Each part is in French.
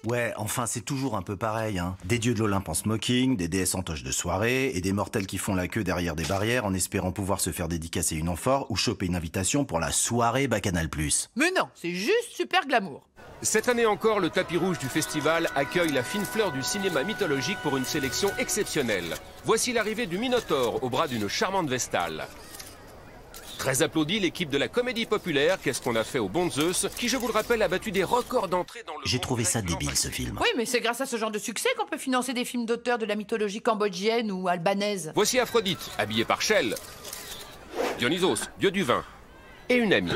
Ouais, enfin, c'est toujours un peu pareil, hein. Des dieux de l'Olympe en smoking, des déesses en toche de soirée, et des mortels qui font la queue derrière des barrières en espérant pouvoir se faire dédicacer une amphore ou choper une invitation pour la soirée Bacchanal+. Mais non, c'est juste super glamour. Cette année encore, le tapis rouge du festival accueille la fine fleur du cinéma mythologique pour une sélection exceptionnelle. Voici l'arrivée du Minotaure au bras d'une charmante Vestale. Très applaudi, l'équipe de la comédie populaire Qu'est-ce qu'on a fait au bon Zeus, qui, je vous le rappelle, a battu des records d'entrée dans le J'ai monde trouvé ça grec débile, ce film. Oui, mais c'est grâce à ce genre de succès qu'on peut financer des films d'auteurs de la mythologie cambodgienne ou albanaise. Voici Aphrodite, habillée par Shell, Dionysos, dieu du vin, et une amie.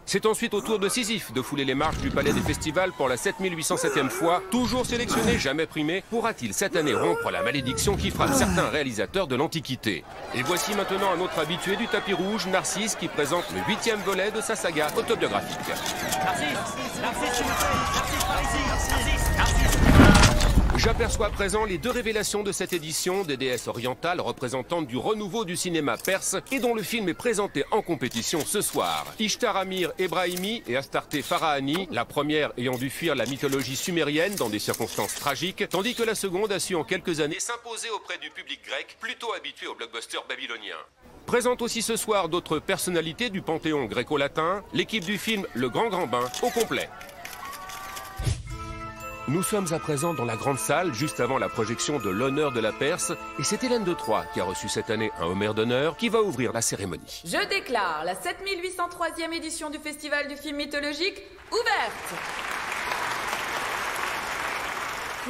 C'est ensuite au tour de Sisyphe de fouler les marches du palais des festivals pour la 7807e fois. Toujours sélectionné, jamais primé, pourra-t-il cette année rompre la malédiction qui frappe certains réalisateurs de l'Antiquité? Et voici maintenant un autre habitué du tapis rouge, Narcisse, qui présente le 8e volet de sa saga autobiographique. J'aperçois à présent les deux révélations de cette édition, des déesses orientales représentantes du renouveau du cinéma perse et dont le film est présenté en compétition ce soir. Ishtar Amir Ebrahimi et Astarté Pharaani, la première ayant dû fuir la mythologie sumérienne dans des circonstances tragiques, tandis que la seconde a su en quelques années s'imposer auprès du public grec, plutôt habitué aux blockbusters babyloniens. Présente aussi ce soir d'autres personnalités du panthéon gréco-latin, l'équipe du film Le Grand Grand Bain au complet. Nous sommes à présent dans la grande salle, juste avant la projection de l'honneur de la Perse, et c'est Hélène de Troyes qui a reçu cette année un Homère d'honneur qui va ouvrir la cérémonie. Je déclare la 7803e édition du Festival du film mythologique ouverte.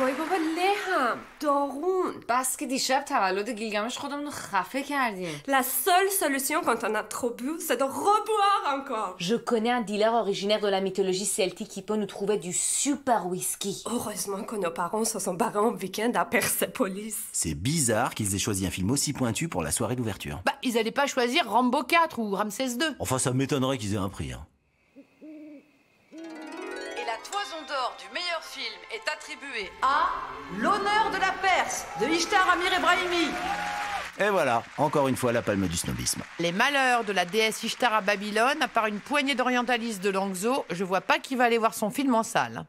وای بابا لهم داغون بس که دیشب تولد گیلگمش خودمون رو خفه کردیم. La seule solution quand on a trop bu, c'est de reboire encore. Je connais un dealer originaire de la mythologie celtique qui peut nous trouver du super whisky. Heureusement que nos parents se sont barrés en week-end à Persépolis. C'est bizarre qu'ils aient choisi un film aussi pointu pour la soirée d'ouverture. Bah, ils allaient pas choisir Rambo 4 ou Ramsès II. Enfin, ça m'étonnerait qu'ils aient un prix, hein. Et la toison d'or du meilleur film est attribuée à L'honneur de la Perse de Ishtar Amir Ebrahimi. Et voilà, encore une fois la palme du snobisme. Les malheurs de la déesse Ishtar à Babylone, à part une poignée d'orientalistes de Langzhou, je vois pas qui va aller voir son film en salle.